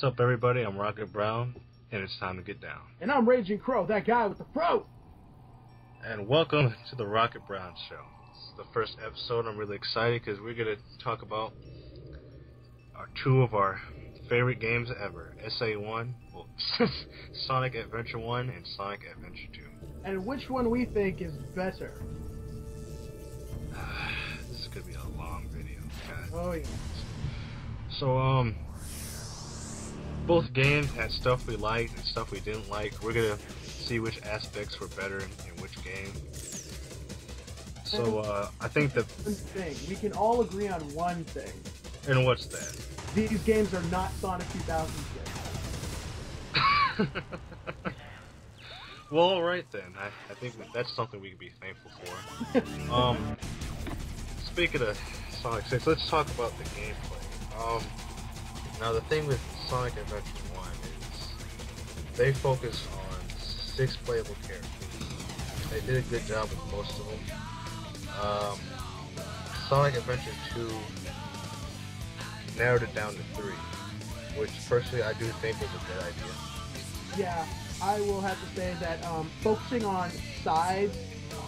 What's up, everybody? I'm Rocket Brown, and it's time to get down. And I'm Raging Crow, that guy with the throat. And welcome to the Rocket Brown Show. This is the first episode. I'm really excited because we're going to talk about two of our favorite games ever. SA1, well, Sonic Adventure 1 and Sonic Adventure 2. And which one we think is better. This is going to be a long video, guys. Oh, yeah. So, both games had stuff we liked and stuff we didn't like. We're going to see which aspects were better in which game. So, I think that... One thing. We can all agree on one thing. And what's that? These games are not Sonic 2006. Well, alright then. I think that's something we can be thankful for. Speaking of Sonic 6, let's talk about the gameplay. Now the thing with Sonic Adventure 1 is they focus on 6 playable characters. They did a good job with most of them. Sonic Adventure 2 narrowed it down to 3, which personally I do think was a good idea. Yeah, I will have to say that focusing on sides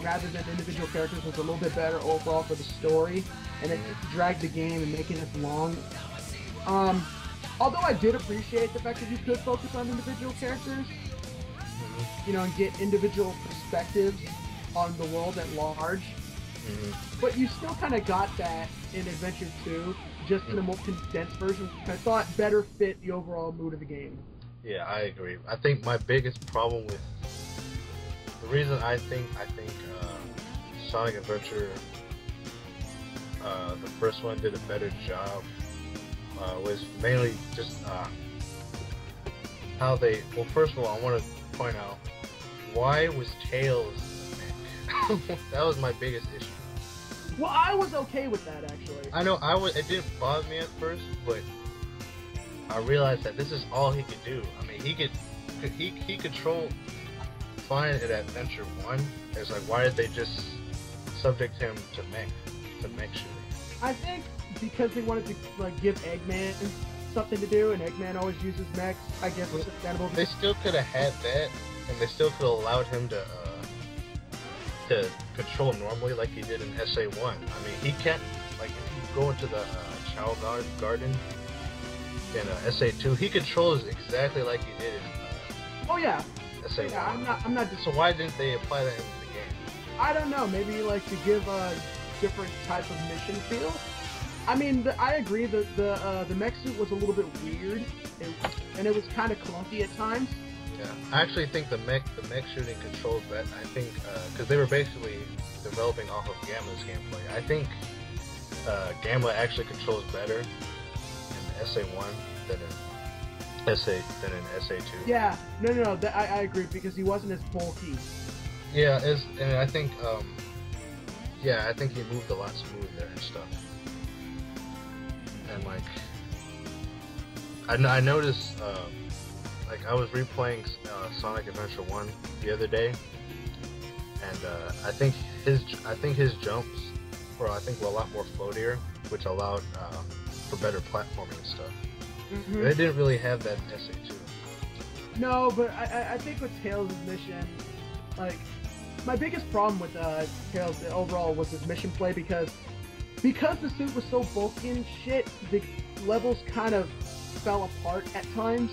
rather than individual characters was a little bit better overall for the story, and it dragged the game and making it long. Although I did appreciate the fact that you could focus on individual characters, you know, and get individual perspectives on the world at large. But you still kind of got that in Adventure 2, just in a more condensed version, which I thought better fit the overall mood of the game. Yeah, I agree. I think my biggest problem with the reason I think Sonic Adventure, the first one, did a better job was mainly just how they. Well, first of all, I want to point out why was Tails Nick? That was my biggest issue. Well, I was okay with that actually. I know it didn't bother me at first, but I realized that this is all he could do. I mean, he controlled fine at Adventure 1. It's like, why did they just subject him to mech shooting? I think because they wanted to like give Eggman something to do, and Eggman always uses mechs. I guess it's understandable. They still could have had that, and they still could have allowed him to control normally like he did in SA1. I mean, he can't, like, if you go into the Child Garden in SA2, he controls exactly like he did in SA1. Yeah, I'm not. So why didn't they apply that into the game? I don't know. Maybe like to give a different type of mission feel. I mean, I agree that the mech suit was a little bit weird, and it was kind of clunky at times. Yeah, I actually think the mech shooting controls that. I think because they were basically developing off of Gamma's gameplay. I think Gamma actually controls better in SA1 than in SA2. Yeah, no, I agree because he wasn't as bulky. Yeah, and I think I think he moved a lot smoother and stuff. And like, I noticed. Like, I was replaying Sonic Adventure 1 the other day, and I think his jumps were a lot more floatier, which allowed for better platforming and stuff. They didn't really have that in SA2. No, but I think with Tails' mission, like, my biggest problem with Tails overall was his mission play because the suit was so bulky and shit, the levels kind of fell apart at times.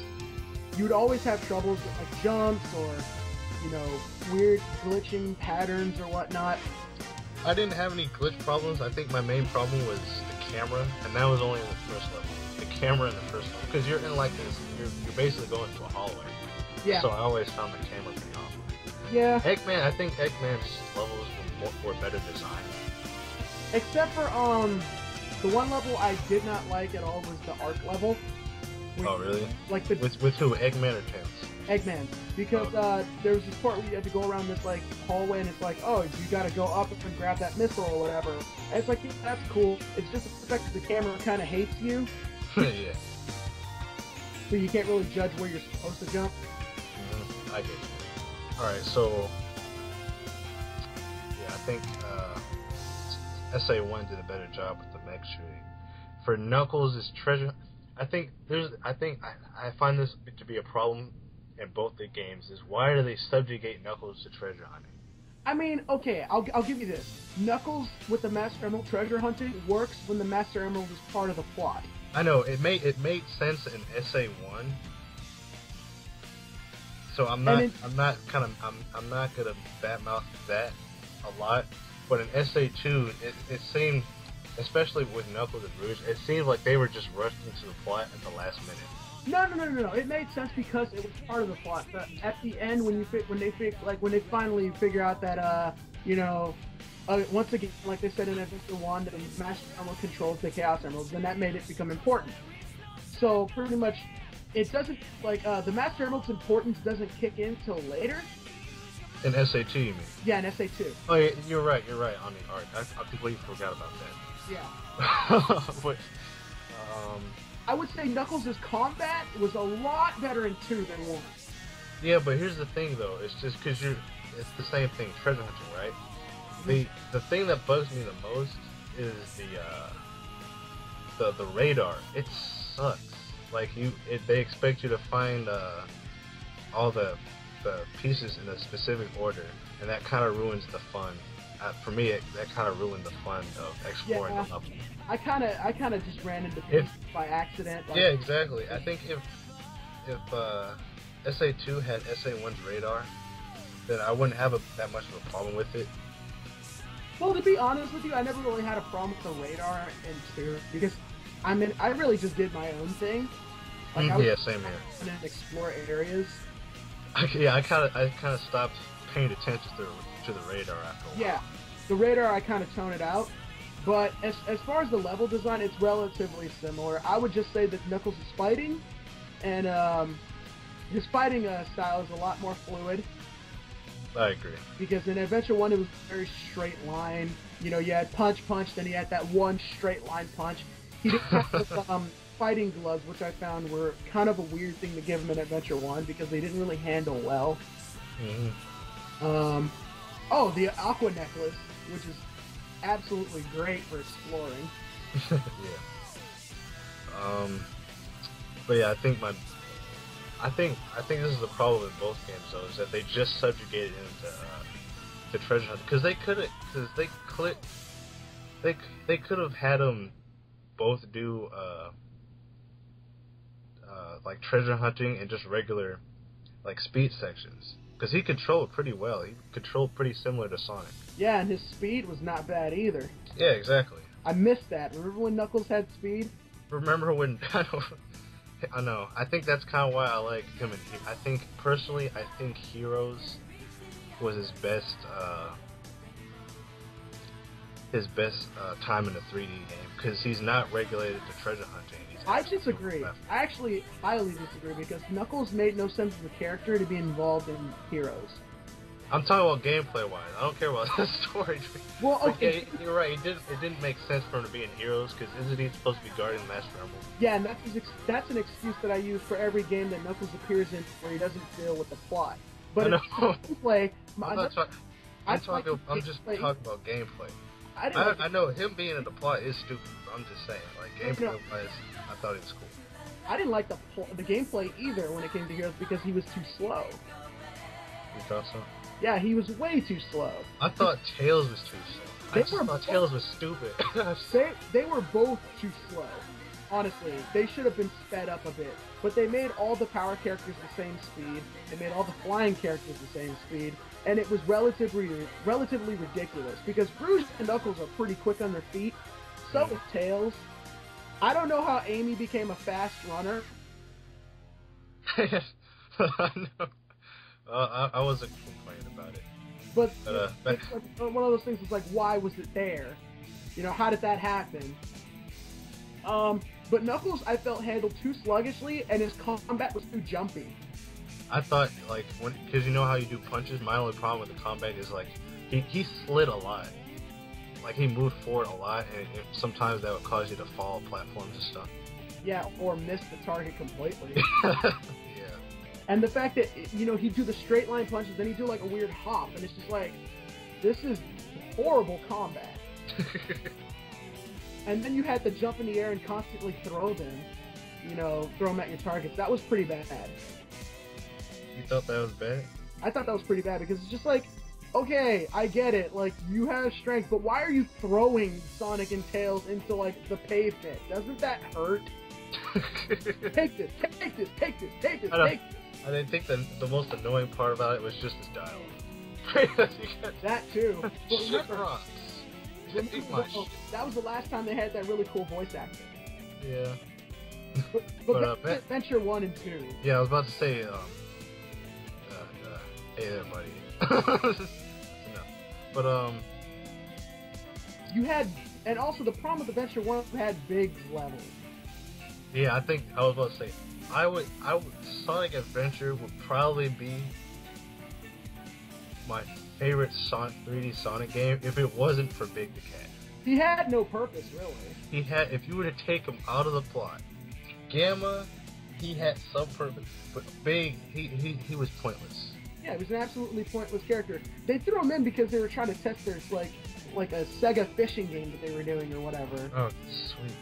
You'd always have troubles with like jumps or, you know, weird glitching patterns or whatnot. I didn't have any glitch problems. I think my main problem was the camera, and that was only in the first level. The camera in the first level, because you're in like this, you're basically going to a hallway. Yeah. So I always found the camera pretty awful. Yeah. I think Eggman's levels were better designed. Except for the one level I did not like at all was the Arc level. Oh, really? Like with who? Eggman or Tails? Eggman. Because there was this part where you had to go around this like hallway, and it's like, oh, you gotta go up and grab that missile or whatever. And it's like, yeah, that's cool. It's just the fact that the camera kind of hates you. Yeah. So you can't really judge where you're supposed to jump. I get you. Alright, so yeah, I think SA1 did a better job with the mech shooting. For Knuckles' treasure I find this to be a problem in both the games. Is why do they subjugate Knuckles to treasure hunting? I mean, okay, I'll give you this. Knuckles with the Master Emerald treasure hunting works when the Master Emerald is part of the plot. I know it made sense in SA1. So I'm not gonna badmouth that a lot, but in SA2 it seemed, especially with Knuckles and Rouge, it seemed like they were just rushed into the plot at the last minute. No. It made sense because it was part of the plot. But at the end, when they finally figure out that once again, like they said in Adventure 1, the Master Emerald controls the Chaos Emeralds, then that made it become important. So pretty much, it doesn't the Master Emerald's importance doesn't kick in till later. In SA2, you mean? Yeah, in SA2. Oh, yeah, you're right on the art. I completely forgot about that. Yeah. But, I would say Knuckles' combat was a lot better in 2 than 1. Yeah, but here's the thing, though. It's just because it's the same thing, treasure hunting, right? Mm-hmm. The thing that bugs me the most is the radar. It sucks. Like they expect you to find all the pieces in a specific order, and that kind of ruins the fun. For me, that kind of ruined the fun of exploring the level. I kind of just ran into things by accident. Yeah, exactly. I think if SA2 had SA1's radar, then I wouldn't have that much of a problem with it. Well, to be honest with you, I never really had a problem with the radar in 2 because I really just did my own thing. Like, yeah, same here. And explore areas. I kind of stopped paying attention to the radar after a while. Yeah, the radar I kind of tone it out. But as far as the level design, it's relatively similar. I would just say that Knuckles is fighting, and his fighting style is a lot more fluid. I agree. Because in Adventure 1, it was a very straight line. You had punch, then he had that one straight line punch. He didn't have fighting gloves, which I found were kind of a weird thing to give him in Adventure 1 because they didn't really handle well. Mm-hmm. The Aqua Necklace, which is absolutely great for exploring. Yeah. But yeah, I think this is the problem in both games though, is that they just subjugated him to treasure hunting because they could have had them both do like treasure hunting and just regular like speed sections. Because he controlled pretty well. He controlled pretty similar to Sonic. Yeah, and his speed was not bad either. Yeah, exactly. I missed that. Remember when Knuckles had speed? Remember when... I know. I think that's kind of why I like him. I think Heroes was his best time in a 3D game. Because he's not regulated to treasure hunting. I disagree. I actually highly disagree because Knuckles made no sense as a character to be involved in Heroes. I'm talking about gameplay-wise. I don't care about the story. Well, okay. Yeah, you're right. It didn't make sense for him to be in Heroes because isn't he supposed to be guarding the Master Emerald? Yeah, and that's an excuse that I use for every game that Knuckles appears in where he doesn't deal with the plot. But in gameplay, I'm just talking about gameplay. I know him being in the plot is stupid. But I'm just saying, like gameplay-wise, I thought it was cool. I didn't like the gameplay either when it came to Heroes because he was too slow. You thought so? Yeah, he was way too slow. I thought Tails was too slow. I thought Tails was stupid. They were both too slow. Honestly, they should have been sped up a bit. But they made all the power characters the same speed. They made all the flying characters the same speed. And it was relatively ridiculous. Because Rouge and Knuckles are pretty quick on their feet. So is Tails. I don't know how Amy became a fast runner. I know. I wasn't complaining about it. But one of those things is like, why was it there? How did that happen? But Knuckles, I felt, handled too sluggishly, and his combat was too jumpy. I thought, like, because you know how you do punches? My only problem with the combat is, like, he slid a lot. Like, he moved forward a lot, and sometimes that would cause you to fall platforms and stuff. Yeah, or miss the target completely. Yeah. And the fact that, he'd do the straight line punches, then he'd do, like, a weird hop, and it's just like, this is horrible combat. And then you had to jump in the air and constantly throw them. you know, throw them at your targets. That was pretty bad. You thought that was bad? I thought that was pretty bad because it's just like, okay, I get it. Like, you have strength, but why are you throwing Sonic and Tails into, like, the pavement? Doesn't that hurt? Take this, take this, take this, take this, take this. I didn't think the most annoying part about it was just this dialogue. That too. But remember, rocks. That was the last time they had that really cool voice acting. Yeah. But Adventure 1 and 2. Yeah, I was about to say, hey there, buddy. No. But, you had, and also the problem with Adventure 1 had big levels. Yeah, I think, I was about to say, I would, Sonic Adventure would probably be my favorite 3D Sonic game if it wasn't for Big the Cat. He had no purpose, really. He had, if you were to take him out of the plot, Gamma, he had some purpose, but Big, he was pointless. Yeah, he was an absolutely pointless character. They threw him in because they were trying to test their, like a Sega fishing game that they were doing or whatever. Oh, sweet.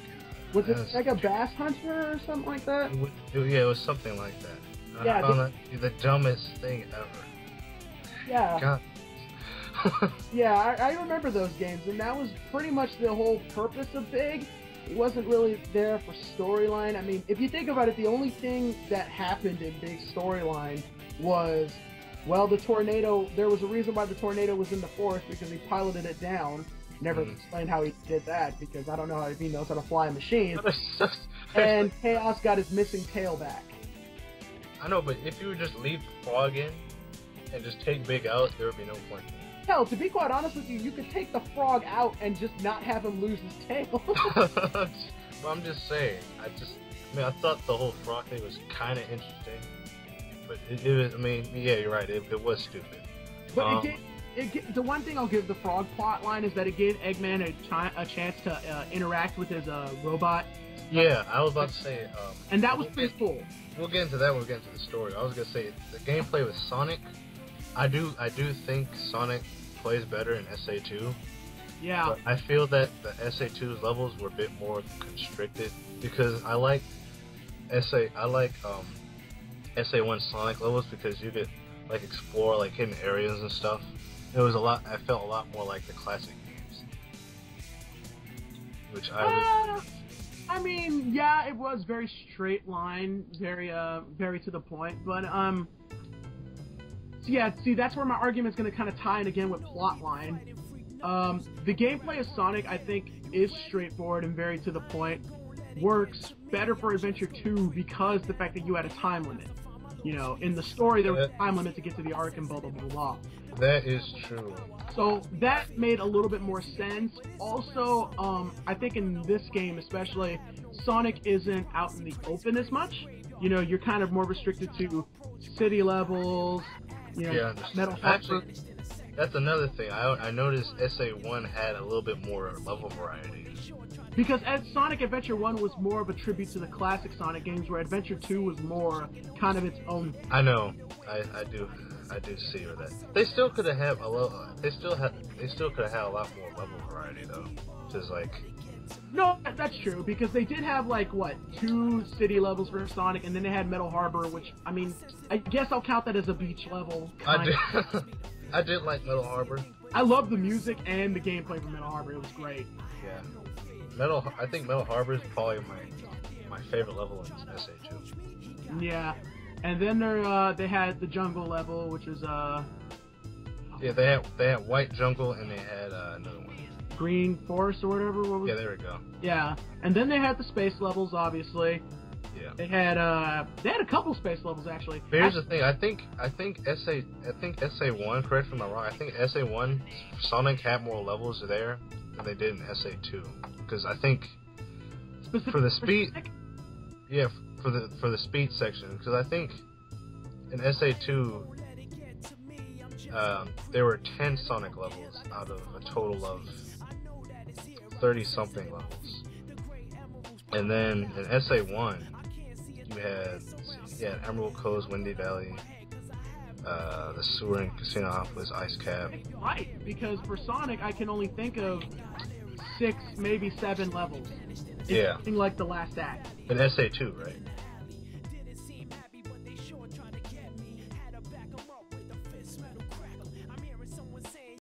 Was it Sega Bass Hunter or something like that? Yeah, it was something like that. Yeah, I found that the dumbest thing ever. Yeah. God. Yeah, I remember those games, and that was pretty much the whole purpose of Big. He wasn't really there for storyline. I mean, if you think about it, the only thing that happened in Big's storyline was, well, the tornado, there was a reason why the tornado was in the forest because he piloted it down. Never explained how he did that because I don't know if he knows how to fly a machine. And Chaos got his missing tail back. I know, but if you would just leave Frog in and just take Big out, there would be no point. Hell, to be quite honest with you, you could take the Frog out and just not have him lose his tail. But I'm just saying, I thought the whole Frog thing was kind of interesting. But it was, I mean, yeah, you're right, it was stupid. But the one thing I'll give the Frog plot line is that it gave Eggman a chance to interact with his robot. Yeah, I was about to say. And that was pretty cool. We'll get into that when we get into the story. I was gonna say the gameplay with Sonic. I do think Sonic plays better in SA2. Yeah. But I feel that the SA2's levels were a bit more constricted because I like SA1 Sonic levels because you could like explore like hidden areas and stuff. It was I felt a lot more like the classic games, which I mean, yeah, it was very straight line, very to the point, but so yeah, see, that's where my argument's going to kind of tie in again with plot line. The gameplay of Sonic, I think, is straightforward and very to the point. Works better for Adventure 2 because the fact that you had a time limit. You know, in the story, there was a time limit to get to the Ark and blah, blah, blah, blah. That is true. So that made a little bit more sense. Also, I think in this game especially, Sonic isn't out in the open as much. You know, you're kind of more restricted to city levels, you know, yeah, Metal Harbor. That's another thing. I noticed SA1 had a little bit more level variety. Because Sonic Adventure 1 was more of a tribute to the classic Sonic games, where Adventure 2 was more kind of its own. I know. I do see that. They still could have had a lot. They still could have had a lot more level variety though. Just like. No, that's true because they did have like what 2 city levels for Sonic, and then they had Metal Harbor, which I mean, I guess I'll count that as a beach level. I did like Metal Harbor. I love the music and the gameplay for Metal Harbor. It was great. Yeah. I think Metal Harbor is probably my favorite level in SA2. Yeah, and then they had the jungle level, which is yeah, they had White Jungle and they had another one. Green Forest or whatever. What was yeah, there we go. Yeah, and then they had the space levels, obviously. Yeah. They had a couple space levels actually. But here's the thing. I think SA1. Correct me if I'm wrong. I think SA1 Sonic had more levels there than they did in SA2. Because I think for the speed, yeah, for the speed section. Because I think in SA2 there were 10 Sonic levels out of a total of 30 something levels. And then in SA1 you had Emerald Coast, Windy Valley, the sewer and Casino Hop was Ice Cap. Right, because for Sonic I can only think of 6, maybe 7 levels. It's Yeah. nothing like the last act. In SA2, right?